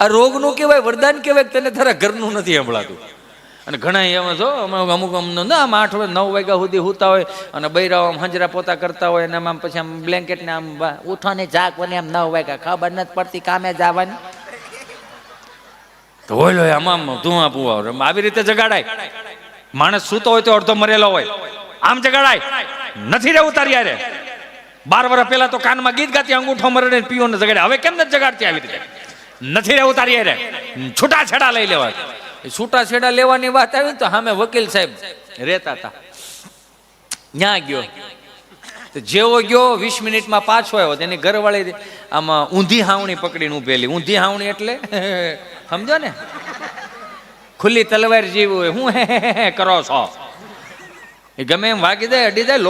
આ રોગનું કહેવાય, વરદાન કહેવાય, તને તારા ઘરનું નથી સંભળાતું. અને ઘણા એમાં જો અમુક ના આમ 8 9 વાગ્યા સુધી સૂતા હોય અને બૈરાઓ આમ હંજરા પોતા કરતા હોય અને આમ પછી આમ બ્લેન્કેટને આમ ઉઠવાની જાગવાની આમ 9 વાગ્યા ખબર નથી પડતી કામે જવાની. તો હોય આમ ધુઆ પુઆ આવી રીતે જગાડાય. માણસ સૂતો હોય તો અડધો મરેલો હોય, આમ જગાડાય નથી રહેવું તારી યારે. 12 વર્ષ પહેલા તો કાનમાં ગીત ગાતી અંગૂઠો મરડે પીઓને જગાડે, હવે કેમ નથી જગાડતી આવી રીતે? નથી રહેવું તારી યારે, છૂટા છેડા લઈ લેવા. છૂટા છેડા લેવાની વાત આવી તો સામે વકીલ સાહેબ રહેતા હતા, ત્યાં ગયો. જેવો ગયો 20 મિનિટમાં પાછો આવ્યો. તેની ઘરવાળી આમાં ઊંધી હાવણી પકડીને ઉભેલી. ઊંધી હાવણી એટલે સમજો ને, ખુલ્લી તલવાર જેવી હોય. હું હે કરો છો એ ગમે એમ વાગી જાય, અડી જાય,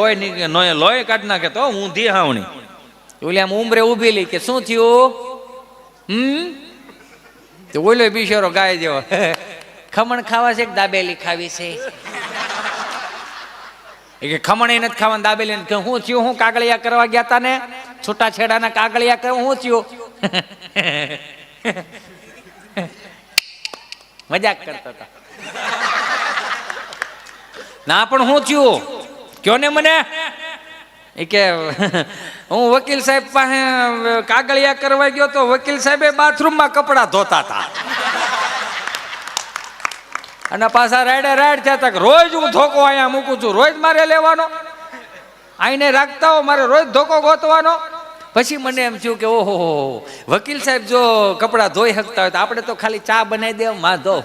લોહી કાઢી નાખે. તો ઊંધી હાવણી ઓલી આમ ઉંમરે ઉભેલી કે શું થયું? તો ઓલો બિચારો ગાય જેવો, ખમણ ખાવા છે કે દાબેલી ખાવી છે? કે ખમણ નથી ખાવાનું, દાબેલી શું થયું? હું કાગળિયા કરવા ગયા તા ને, છૂટા છેડાના કાગળિયા કરવા. શું થયું? મજાક કરતા હતા. ના પણ શું થયું કયો ને મને. એ કે હું વકીલ સાહેબ પાસે કાગળિયા કરવા ગયો તો વકીલ સાહેબે બાથરૂમમાં કપડા ધોતા હતા અને પાછા રાડે રાડ થયા હતા. રોજ હું ધોકો અહીંયા મૂકું છું, રોજ મારે લેવાનો, આઈને રાખતા હો, મારે રોજ ધોકો ગોતવાનો. પછી મને એમ થયું કે ઓહો વકીલ સાહેબ જો કપડાં ધોઈ શકતા હોય તો આપણે તો ખાલી ચા બનાવી દે માં ધોઉં.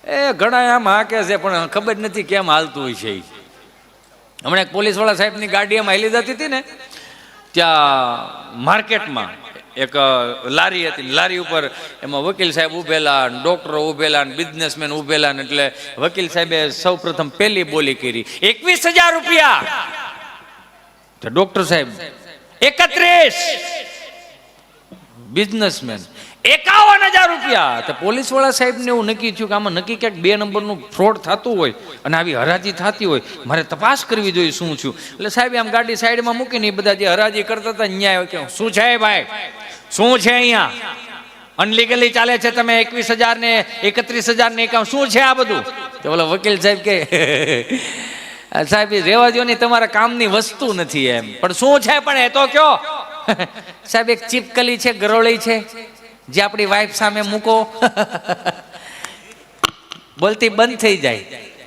એ ઘણા આમ હાકે છે પણ ખબર નથી કેમ હાલતું હોય છે. હમણાં એક પોલીસવાળા સાહેબની ગાડી એમ હાલી જતી હતી ને, ત્યાં માર્કેટમાં એક લારી હતી. લારી ઉપર એમાં વકીલ સાહેબ ઉભેલા, ડોક્ટરો ઉભેલા, બિઝનેસમેન ઉભેલા. એટલે વકીલ સાહેબે સૌ પ્રથમ પહેલી બોલી કરી 21,000 રૂપિયા. ડોક્ટર સાહેબ 31, બિઝનેસમેન 51,000 રૂપિયા. તો પોલીસ વાળા સાહેબ ને એવું નક્કી થયું કે આમાં નક્કી ક્યાંક 2 નંબરનું ફ્રોડ થતું હોય અને આવી હરાજી થતી હોય, મારે તપાસ કરવી જોઈએ શું થયું. એટલે સાહેબ આમ ગાડી સાઈડમાં મૂકીને બધા જે હરાજી કરતા હતા ન્યાય કે શું છે ભાઈ, શું છે અહીંયા અનલીગલી ચાલે છે, તમે 21,000 ને 31,000 ને એકાઉન્ટ શું છે આ બધું? તો ઓલા વકીલ સાહેબ કે સાહેબ રેવા દો ને, તમારા કામની વસ્તુ નથી એમ. પણ શું છે પણ એ તો કયો. સાહેબ એક ચીપકલી છે, ગરોળી છે, જે આપણી વાઈફ સામે મૂકો બોલતી બંધ થઈ જાય,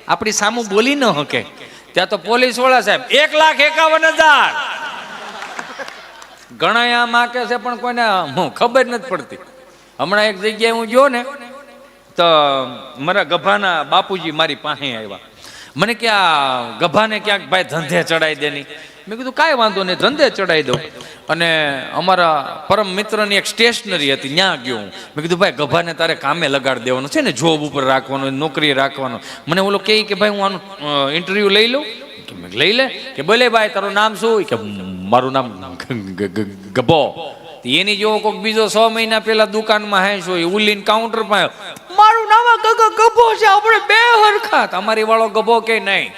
આપણી સામું બોલી ન શકે. ત્યાં તો પોલીસ વાળા સાહેબ 1,51,000. ઘણા આમ આકે છે પણ કોઈને ખબર નથી પડતી. હમણાં એક જગ્યાએ હું ગયો ને તો મારા ગભાના બાપુજી મારી પાસે આવ્યા. મને કે આ ગભાને ક્યાંક ભાઈ ધંધે ચડાવી દે નહીં. મેં કીધું કાંઈ વાંધો નહીં, ધંધે ચડાવી દઉં. અને અમારા પરમ મિત્રની એક સ્ટેશનરી હતી, ત્યાં ગયો હું. મેં કીધું ભાઈ ગભાને તારે કામે લગાડી દેવાનું છે ને, જોબ ઉપર રાખવાનું, નોકરી રાખવાનું. મને ઓલો કહે કે ભાઈ હું આનું ઇન્ટરવ્યુ લઈ લઉં. લઈ લે કે બોલે ભાઈ તારું નામ શું? કે મારું નામ ગભો. એની જેવો કોઈક બીજો 6 મહિના પહેલા દુકાનમાં હેંસ હોય ઉલીન કાઉન્ટર પાસે, મારું નામ ગભો છે, આપણે બે હરખા. તમારી વાળો ગભો કે નહીં,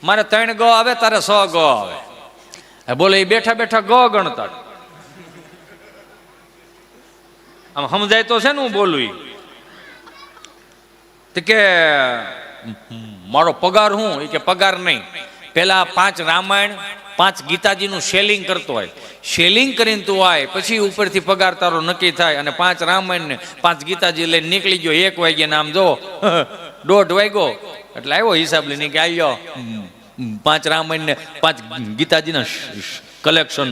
મારે 3 ગ આવે તારે 100 ગ આવે. બોલે એ બેઠા બેઠા ગ ગણતા. આમ સમજાય તો છે ને હું બોલું. કે મારો પગાર હું? એ કે પગાર નહીં, પેલા 5 રામાયણ 5 ગીતાજીનું સેલિંગ કરતો હોય, સેલિંગ કરીને તું આય પછી ઉપરથી પગાર તારો નક્કી થાય. અને 5 રામાયણ ને 5 ગીતાજી લઈને નીકળી ગયો 1 વાગ્યે, નામ જો 1:30 વાગ્યો એટલે આવ્યો હિસાબ લઈને કે આવ્યો 5 રામાયણ ને 5 ગીતાજીના કલેક્શન.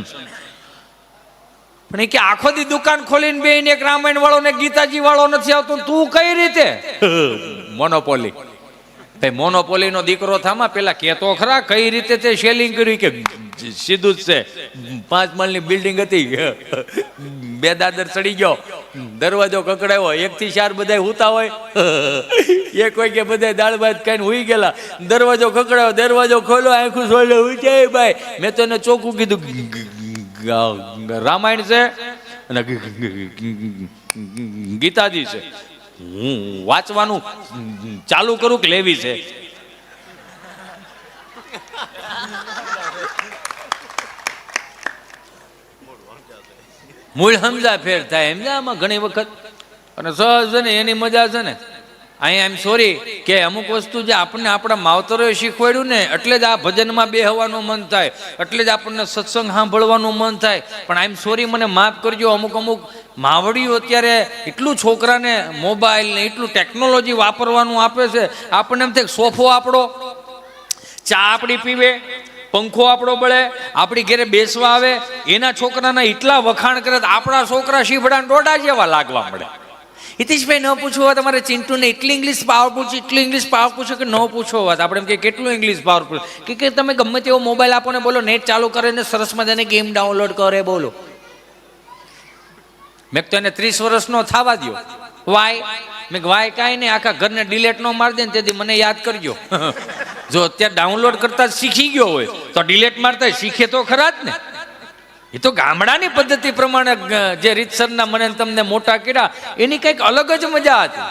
પણ એ કે આખો દી દુકાન ખોલીને બેહીને એક રામાયણ વાળો ને ગીતાજી વાળો નથી આવતો, તું કઈ રીતે? મોનોપોલી. ભાઈ મોનોપોલી નો દીકરો થામા, પેલા કેતો ખરા કઈ રીતે તે સેલિંગ કર્યું? કે સીધું જ છે, 5 માળની બિલ્ડિંગ હતી, 2 દાદર ચડી ગયો, દરવાજો કકડાયો, 1 થી 4 બધા હુતા હોય, 1 વાગે બધા દાળ ભાત ખાઈને હુઈ ગયેલા, દરવાજો કકડાયો, દરવાજો ખોલ્યો, આંખું સોલ્યો, ઉઠાય ભાઈ. મેં તો એને ચોખ્ખું કીધું રામાયણ છે અને ગીતાજી છે, હું વાંચવાનું ચાલુ કરું કે લેવી છે? મૂળ સમજા ફેર થાય એમ આમાં ઘણી વખત. અને સહજ છે ને એની મજા છે ને અહીંયા એમ સોરી કે અમુક વસ્તુ જે આપણને આપણા માવતરોએ શીખવાડ્યું ને એટલે જ આ ભજનમાં બેહવાનું મન થાય, એટલે જ આપણને સત્સંગ સાંભળવાનું મન થાય. પણ આઈ એમ સોરી, મને માફ કરજો, અમુક માવડીઓ અત્યારે એટલું છોકરાને મોબાઈલ ને એટલું ટેકનોલોજી વાપરવાનું આપે છે, આપણને એમ થાય સોફો આપણો, ચા આપણી પીવે, પંખો આપણો બળે, આપણી ઘરે બેસવા આવે, એના છોકરાના એટલા વખાણ કરે આપણા છોકરા શીભડા ડોડા જેવા લાગવા મળે. હિતેશભાઈ ન પૂછવું તમારે ચિંટુને એટલી ઇંગ્લિશ પાવરફુલ છે, એટલી ઇંગ્લિશ પાવરફુલ છે કે ન પૂછો વાત. આપણે એમ કે કેટલું ઇંગ્લિશ પાવરફુલ કે તમે ગમે તેવો મોબાઈલ આપો ને બોલો નેટ ચાલુ કરે ને સરસ મજાની ગેમ ડાઉનલોડ કરે બોલો. મેં તો એને 30 વર્ષનો થવા દો. વાય? મેં વાય કાંઈ નહીં, આખા ઘરને ડિલેટ નો મારી દે ને તેથી મને યાદ કરજો. જો અત્યારે ડાઉનલોડ કરતા શીખી ગયો હોય તો ડિલેટ મારતા શીખે તો ખરા જ ને. એ તો ગામડાની પદ્ધતિ પ્રમાણે જે રીતસરના મને તમને મોટા કર્યા એની કંઈક અલગ જ મજા હતી,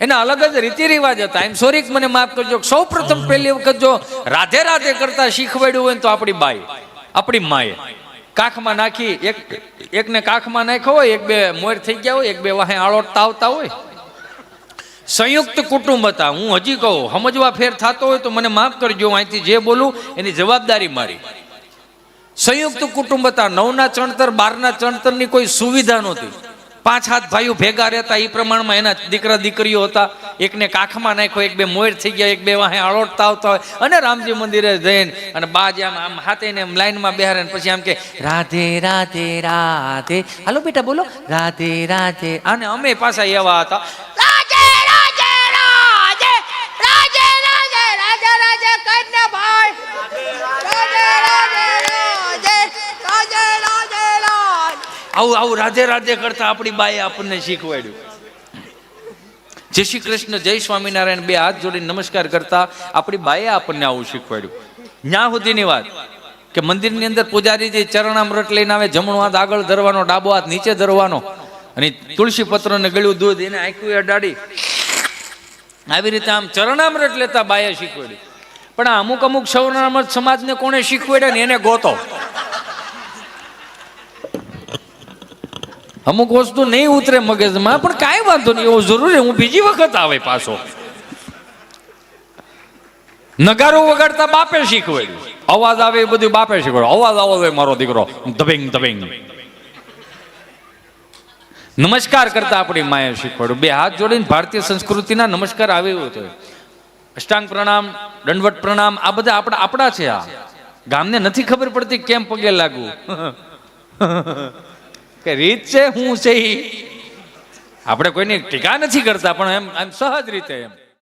એના અલગ જ રીતિ રિવાજ હતા. એમ સોરી, મને માફ કરજો. સૌ પ્રથમ પહેલી વખત જો રાધે રાધે કરતા શીખવાડ્યું હોય તો આપણી બાઈ, આપણી માએ કાખમાં નાખી, એકને કાખમાં નાખ્યો હોય, એક બે મોર થઈ ગયા હોય, એક બે વાહે આળોટતા આવતા હોય. સંયુક્ત કુટુંબ હતા. હું હજી કહું, સમજવા ફેર થતો હોય તો મને માફ કરજો, અહીંથી જે બોલું એની જવાબદારી મારી. સંયુક્ત કુટુંબ હતા. 9ના ચણતર 12ના ચણતરની કોઈ સુવિધા નહોતી. 5-7 ભાઈઓ ભેગા રહેતા, એ પ્રમાણમાં એના દીકરા દીકરીઓ હતા. એકને કાખમાં નાખ્યો, એક બે મોર થઈ ગયા, એક બે વાહે આળોટતા આવતા હોય. અને રામજી મંદિરે જઈને અને બાજ આમ હાથે ને એમ લાઈનમાં બેહારે ને પછી આમ કે રાધે રાધે રાધે, હાલો બેટા બોલો રાધે રાધે. અને અમે પાછા એવા હતા, આવું આવું રાધે રાધે કરતા આપણી બાએ આપણને શીખવાડ્યું. જય શ્રી કૃષ્ણ, જય સ્વામિનારાયણ બે હાથ જોડીને નમસ્કાર કરતા આપણી બાએ આપણને આવું શીખવાડ્યું. ન્યા સુધીની વાત કે મંદિરની અંદર પૂજારી જે ચરણામૃત લઈને આવે, જમણો હાથ આગળ ધરવાનો, ડાબો હાથ નીચે ધરવાનો, અને તુલસી પત્ર ને ગળ્યું દૂધ એને આંખું અડાડી આવી રીતે આમ ચરણામૃત લેતા બાએ શીખવાડ્યું. પણ આ અમુક શરણામૃત સમાજને કોણે શીખવાડ્યા ને એને ગોતો. અમુક વસ્તુ નહીં ઉતરે મગજમાં, પણ કાંઈ વાંધો નહીં, એવું જરૂરી હું બીજી વખત આવે પાછો. નગારો વગાડતા બાપે શીખવાડ્યું, અવાજ આવે એ બધું બાપે શીખવાડ્યું. અવાજ આવે મારો દીકરો ધબેંગ ધબેંગ. નમસ્કાર કરતા આપણી માએ શીખવાડ્યું. બે હાથ જોડીને ભારતીય સંસ્કૃતિના નમસ્કાર આવે એવું હતો. અષ્ટાંગ પ્રણામ, દંડવત પ્રણામ, આ બધા આપણા છે. આ ગામને નથી ખબર પડતી કેમ પગે લાગવું, કે રીત છે હું છે. આપણે કોઈની ટીકા નથી કરતા, પણ એમ સહજ રીતે એમ